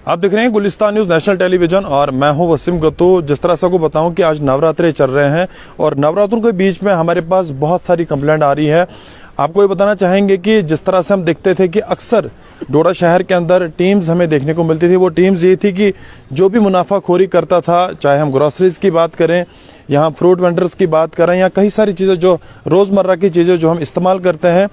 आप देख रहे हैं गुलिस्तान न्यूज नेशनल टेलीविजन और मैं हूं वसीम गत्तू। जिस तरह से को बताऊं कि आज नवरात्रे चल रहे हैं और नवरात्रों के बीच में हमारे पास बहुत सारी कंप्लेंट आ रही है। आपको ये बताना चाहेंगे कि जिस तरह से हम देखते थे कि अक्सर डोडा शहर के अंदर टीम्स हमें देखने को मिलती थी, वो टीम्स ये थी कि जो भी मुनाफाखोरी करता था, चाहे हम ग्रोसरीज की बात करें, यहाँ फ्रूट वेंडर्स की बात करें या कई सारी चीजें जो रोजमर्रा की चीजें जो हम इस्तेमाल करते हैं,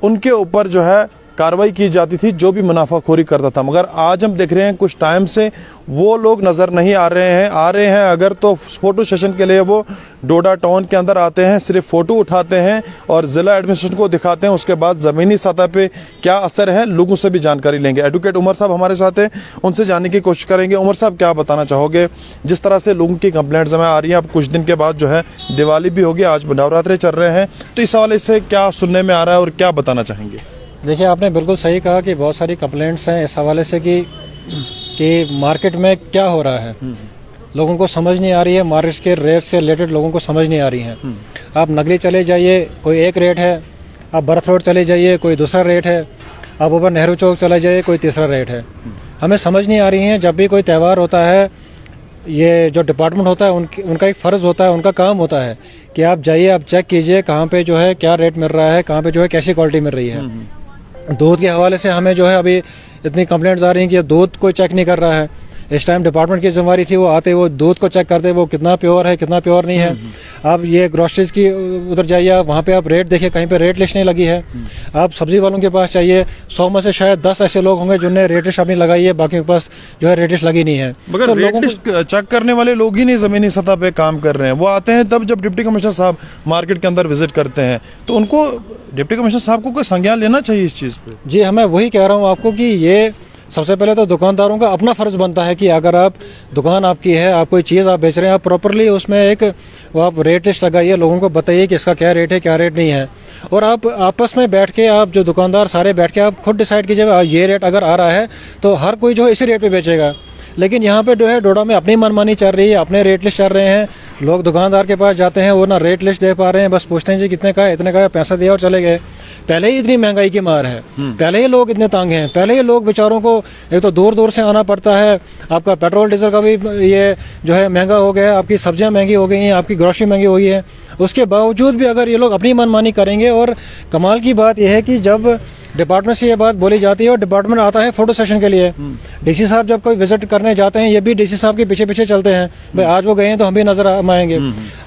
उनके ऊपर जो है कार्रवाई की जाती थी जो भी मुनाफाखोरी करता था। मगर आज हम देख रहे हैं कुछ टाइम से वो लोग नजर नहीं आ रहे हैं अगर तो फोटो सेशन के लिए वो डोडा टाउन के अंदर आते हैं, सिर्फ फोटो उठाते हैं और जिला एडमिनिस्ट्रेशन को दिखाते हैं। उसके बाद जमीनी सतह पे क्या असर है, लोगों से भी जानकारी लेंगे। एडवोकेट उमर साहब हमारे साथ हैं, उनसे जानने की कोशिश करेंगे। उमर साहब, क्या बताना चाहोगे जिस तरह से लोगों की कंप्लेंट्स हमें आ रही है? अब कुछ दिन के बाद जो है दिवाली भी होगी, आज नवरात्रे चल रहे हैं, तो इस हवाले से क्या सुनने में आ रहा है और क्या बताना चाहेंगे? देखिए, आपने बिल्कुल सही कहा कि बहुत सारी कंप्लेंट्स हैं इस हवाले से कि मार्केट में क्या हो रहा है, लोगों को समझ नहीं आ रही है। मार्केट के रेट से रिलेटेड लोगों को समझ नहीं आ रही है। आप नगरी चले जाइए, कोई एक रेट है। आप बर्थ रोड चले जाइए, कोई दूसरा रेट है। आप ऊपर नेहरू चौक चले जाइए, कोई तीसरा रेट है। हमें समझ नहीं आ रही है। जब भी कोई त्यौहार होता है, ये जो डिपार्टमेंट होता है उनका एक फ़र्ज़ होता है, उनका काम होता है कि आप जाइए, आप चेक कीजिए कहाँ पे जो है क्या रेट मिल रहा है, कहाँ पे जो है कैसी क्वालिटी मिल रही है। दूध के हवाले से हमें जो है अभी इतनी कंप्लेंट्स आ रही हैं कि दूध कोई चेक नहीं कर रहा है। इस टाइम डिपार्टमेंट की जिम्मेदारी थी, वो आते वो दूध को चेक करते, वो कितना प्योर है कितना प्योर नहीं है। आप ये ग्रोसरीज की उधर जाइए, आप वहाँ पे आप रेट देखिए, कहीं पे रेट लिस्ट नहीं लगी है। आप सब्जी वालों के पास चाहिए, 100 में से शायद 10 ऐसे लोग होंगे जिन्होंने रेट लिस्ट अपनी लगाई है, बाकी के पास जो है रेट लिस्ट लगी नहीं है। मगर तो रेट लिस्ट चेक करने वाले लोग ही नहीं जमीनी सतह पे काम कर रहे हैं। वो आते हैं तब जब डिप्टी कमिश्नर साहब मार्केट के अंदर विजिट करते हैं, तो उनको डिप्टी कमिश्नर साहब को कोई संज्ञान लेना चाहिए इस चीज पे। जी, मैं वही कह रहा हूँ आपको कि ये सबसे पहले तो दुकानदारों का अपना फर्ज बनता है कि अगर आप दुकान आपकी है, आप कोई चीज़ आप बेच रहे हैं, आप प्रॉपरली उसमें एक वो आप रेट लिस्ट लगाइए, लोगों को बताइए कि इसका क्या रेट है क्या रेट नहीं है। और आप आपस में बैठ के, आप जो दुकानदार सारे बैठ के आप खुद डिसाइड कीजिए, ये रेट अगर आ रहा है तो हर कोई जो है इसी रेट पे बेचेगा। लेकिन यहाँ पे जो है डोडा में अपनी मनमानी चल रही है, अपने रेट लिस्ट चल रहे हैं। लोग दुकानदार के पास जाते हैं, वो ना रेट लिस्ट देख पा रहे हैं, बस पूछते हैं जी कितने का है, इतने का है, पैसा दिया और चले गए। पहले ही इतनी महंगाई की मार है, पहले ही लोग इतने तंग हैं, पहले ही लोग बेचारों को एक तो दूर दूर से आना पड़ता है। आपका पेट्रोल डीजल का भी ये जो है महंगा हो गया है, आपकी सब्जियां महंगी हो गई हैं, आपकी ग्रोसरी महंगी हो गई है। उसके बावजूद भी अगर ये लोग अपनी मनमानी करेंगे, और कमाल की बात यह है कि जब डिपार्टमेंट से ये बात बोली जाती है और डिपार्टमेंट आता है फोटो सेशन के लिए, डीसी साहब जब कोई विजिट करने जाते हैं, ये भी डीसी साहब के पीछे पीछे चलते हैं, भाई आज वो गए हैं तो हम भी नजर आएंगे।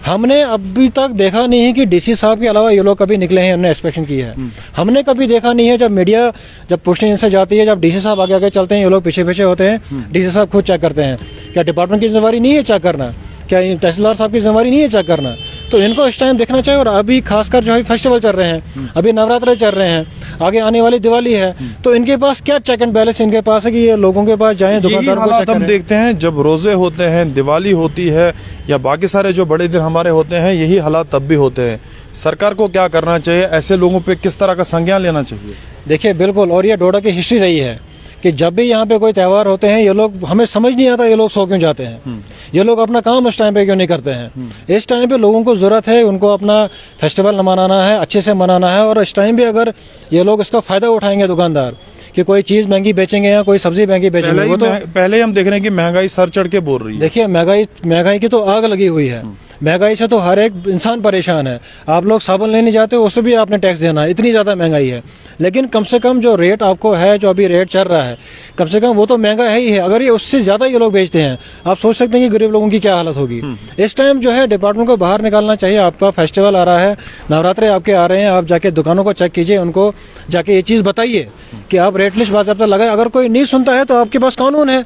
हमने अभी तक देखा नहीं है कि डीसी साहब के अलावा ये लोग कभी निकले हैं, हमने इंस्पेक्शन की है। हमने कभी देखा नहीं है। जब मीडिया जब पूछने इनसे जाती है, जब डीसी साहब आगे आगे चलते हैं, ये लोग पीछे पीछे होते हैं, डीसी साहब खुद चेक करते हैं। क्या डिपार्टमेंट की जिम्मेदारी नहीं है चेक करना? क्या तहसीलदार साहब की जिम्मेदारी नहीं है चेक करना? तो इनको इस टाइम देखना चाहिए। और अभी खासकर जो है फेस्टिवल चल रहे हैं, अभी नवरात्रे चल रहे हैं, आगे आने वाली दिवाली है, तो इनके पास क्या चेक एंड बैलेंस इनके पास है कि ये लोगों के पास जाएं, दुकानदारों को चेक करें। हम देखते हैं जब रोजे होते हैं, दिवाली होती है या बाकी सारे जो बड़े दिन हमारे होते हैं, यही हालात तब भी होते हैं। सरकार को क्या करना चाहिए? ऐसे लोगों पे किस तरह का संज्ञान लेना चाहिए? देखिए, बिल्कुल, और ये डोडा की हिस्ट्री रही है कि जब भी यहाँ पे कोई त्यौहार होते हैं, ये लोग, हमें समझ नहीं आता ये लोग सो क्यों जाते हैं, ये लोग अपना काम उस टाइम पे क्यों नहीं करते हैं। इस टाइम पे लोगों को जरूरत है, उनको अपना फेस्टिवल मनाना है, अच्छे से मनाना है। और इस टाइम पे अगर ये लोग इसका फायदा उठाएंगे दुकानदार कि कोई चीज महंगी बेचेंगे या कोई सब्जी महंगी बेचेंगे, वो तो पहले हम देख रहे हैं कि महंगाई सर चढ़ के बोल रही है। देखिए, महंगाई की तो आग लगी हुई है। महंगाई से तो हर एक इंसान परेशान है। आप लोग साबुन लेने जाते हो, उससे भी आपने टैक्स देना है, इतनी ज्यादा महंगाई है। लेकिन कम से कम जो रेट आपको है, जो अभी रेट चल रहा है, कम से कम वो तो महंगा है ही है। अगर ये उससे ज्यादा ये लोग बेचते हैं, आप सोच सकते हैं कि गरीब लोगों की क्या हालत होगी। इस टाइम जो है डिपार्टमेंट को बाहर निकालना चाहिए। आपका फेस्टिवल आ रहा है, नवरात्रे आपके आ रहे हैं, आप जाके दुकानों को चेक कीजिए, उनको जाके ये चीज बताइए कि आप रेट लिस्ट बाकायदा लगाए। अगर कोई नहीं सुनता है तो आपके पास कानून है,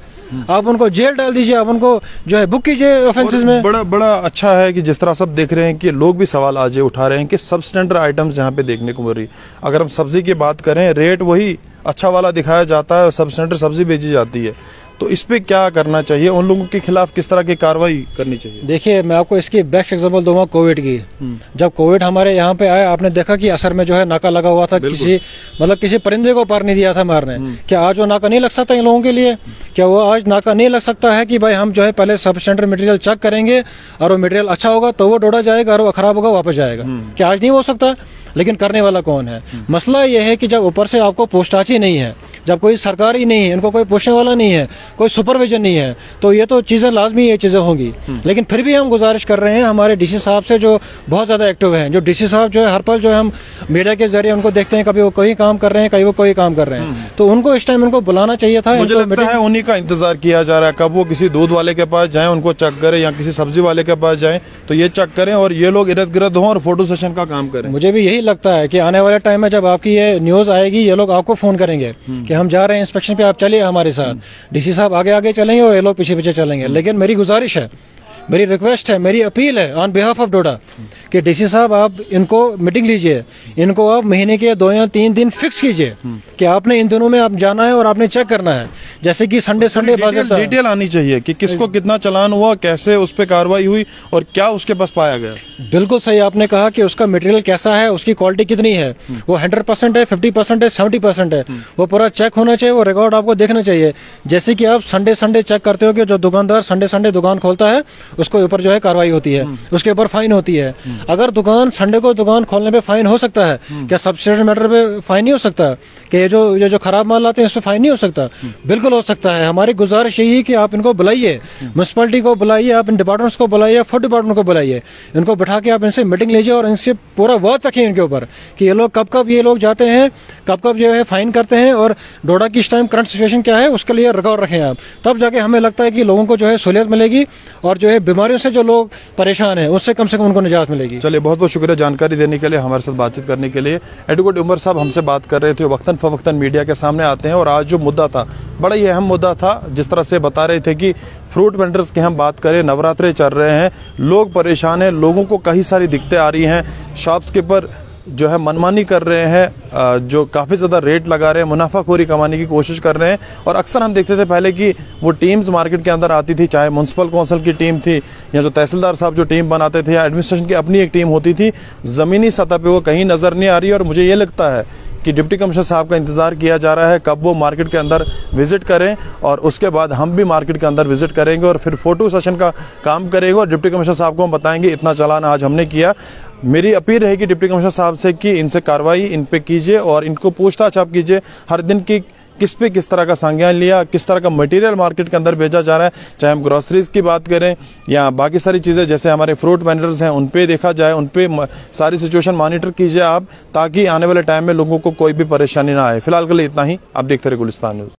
आप उनको जेल डाल दीजिए, आप उनको जो है बुक कीजिए ऑफेंसेस में। बड़ा अच्छा है कि जिस तरह सब देख रहे हैं कि लोग भी सवाल आज उठा रहे हैं कि सब स्टैंडर्ड आइटम्स यहाँ पे देखने को मिल रही। अगर हम सब्जी की बात करें, रेट वही अच्छा वाला दिखाया जाता है और सब स्टैंडर्ड सब्जी बेची जाती है। तो इस पे क्या करना चाहिए? उन लोगों के खिलाफ किस तरह की कार्रवाई करनी चाहिए? देखिए, मैं आपको इसकी बेस्ट एग्जांपल दूंगा कोविड की। जब कोविड हमारे यहाँ पे आया, आपने देखा कि असर में जो है नाका लगा हुआ था, किसी परिंदे को पार नहीं दिया था मारने। क्या आज वो नाका नहीं लग सकता इन लोगों के लिए? क्या वो आज नाका नहीं लग सकता है कि भाई हम जो है पहले सब स्टैंडर्ड मटेरियल चेक करेंगे और वो मटेरियल अच्छा होगा तो वो डोडा जाएगा और वो खराब होगा वापस जाएगा? क्या आज नहीं हो सकता? लेकिन करने वाला कौन है? मसला यह है कि जब ऊपर से आपको पूछताछ ही नहीं है, जब कोई सरकार ही नहीं है, इनको कोई पूछने वाला नहीं है, कोई सुपरविजन नहीं है, तो ये तो चीजें लाजमी ये चीजें होंगी। लेकिन फिर भी हम गुजारिश कर रहे हैं हमारे डीसी साहब से, जो बहुत ज्यादा एक्टिव हैं, जो डीसी साहब जो है हर पल जो है हम मीडिया के जरिए उनको देखते हैं, कभी वो कोई काम कर रहे हैं, कभी वो कोई काम कर रहे हैं, तो उनको इस टाइम उनको बुलाना चाहिए था। मुझे लगता है उन्हीं का इंतजार किया जा रहा है, कब वो किसी दूध वाले के पास जाएं, उनको चेक करें, या किसी सब्जी वाले के पास जाएं तो ये चेक करें और ये लोग इर्द गिर्द हों और फोटो सेशन का काम करें। मुझे भी यही लगता है कि आने वाले टाइम में जब आपकी ये न्यूज आएगी, ये लोग आपको फोन करेंगे कि हम जा रहे हैं इंस्पेक्शन पे, आप चलिए हमारे साथ। डीसी साहब आगे आगे चलेंगे और ये लोग पीछे पीछे चलेंगे। लेकिन मेरी गुजारिश है, मेरी रिक्वेस्ट है, मेरी अपील है ऑन बिहाफ ऑफ डोडा कि डीसी साहब आप इनको मीटिंग लीजिए, इनको आप महीने के 2 या 3 दिन फिक्स कीजिए कि आपने इन दिनों में आप जाना है और आपने चेक करना है। जैसे कि संडे डिटेल आनी चाहिए कि किसको कितना चालान हुआ, कैसे उस पर कार्रवाई हुई और क्या उसके पास पाया गया। बिल्कुल सही आपने कहा कि उसका मटेरियल कैसा है, उसकी क्वालिटी कितनी है, वो 100% है, 50% है, 70% है, वो पूरा चेक होना चाहिए, वो रिकॉर्ड आपको देखना चाहिए। जैसे कि आप संडे चेक करते हो कि जो दुकानदार संडे दुकान खोलता है उसको ऊपर जो है कार्रवाई होती है, उसके ऊपर फाइन होती है। अगर दुकान संडे को दुकान खोलने पे फाइन हो सकता है, क्या सब्सिडी मैटर पे फाइन नहीं हो सकता? कि ये जो खराब माल लाते हैं उस पर फाइन नहीं हो सकता? बिल्कुल हो सकता है। हमारी गुजारिश यही है कि आप इनको बुलाइए, म्युनिसिपैलिटी को बुलाइए, आप इन डिपार्टमेंट्स को बुलाइए, फूड डिपार्टमेंट को बुलाइए, इनको बिठा के आप इनसे मीटिंग लीजिए और इनसे पूरा वर्क रखिए इनके ऊपर कि ये लोग कब ये लोग जाते हैं, कब जो है फाइन करते हैं और डोडा की इस टाइम करंट सिचुएशन क्या है उसके लिए रिकॉर्ड रखें आप। तब जाके हमें लगता है कि लोगों को जो है सहूलियत मिलेगी और जो है बीमारियों से जो लोग परेशान हैं उससे कम से कम उनको निजात मिलेगी। चलिए, बहुत बहुत शुक्रिया जानकारी देने के लिए, हमारे साथ बातचीत करने के लिए। एडवोकेट उमर साहब हमसे बात कर रहे थे, वक्तन फवक्तन मीडिया के सामने आते हैं और आज जो मुद्दा था बड़ा ही अहम मुद्दा था। जिस तरह से बता रहे थे कि फ्रूट वेंडर्स की हम बात करें, नवरात्रे चल रहे हैं, लोग परेशान हैं, लोगों को कई सारी दिक्कतें आ रही हैं, शॉप्सकीपर जो है मनमानी कर रहे हैं, जो काफ़ी ज़्यादा रेट लगा रहे हैं, मुनाफाखोरी कमाने की कोशिश कर रहे हैं। और अक्सर हम देखते थे पहले कि वो टीम्स मार्केट के अंदर आती थी, चाहे म्युनिसिपल काउंसिल की टीम थी या जो तहसीलदार साहब जो टीम बनाते थे या एडमिनिस्ट्रेशन की अपनी एक टीम होती थी, ज़मीनी सतह पे वो कहीं नज़र नहीं आ रही। और मुझे ये लगता है कि डिप्टी कमिश्नर साहब का इंतजार किया जा रहा है कब वो मार्केट के अंदर विजिट करें और उसके बाद हम भी मार्केट के अंदर विजिट करेंगे और फिर फोटो सेशन का काम करेंगे और डिप्टी कमिश्नर साहब को हम बताएंगे इतना चालान आज हमने किया। मेरी अपील रहेगी डिप्टी कमिश्नर साहब से कि इनसे कार्रवाई इन पे कीजिए और इनको पूछताछ आप कीजिए हर दिन की किस पे किस तरह का संज्ञान लिया, किस तरह का मटेरियल मार्केट के अंदर भेजा जा रहा है, चाहे हम ग्रोसरीज की बात करें या बाकी सारी चीजें जैसे हमारे फ्रूट वेंडर्स हैं उन पे देखा जाए, उन पे सारी सिचुएशन मॉनिटर कीजिए आप, ताकि आने वाले टाइम में लोगों को कोई भी परेशानी ना आए। फिलहाल के लिए इतना ही। आप देखते रहे गुलिस्तान न्यूज।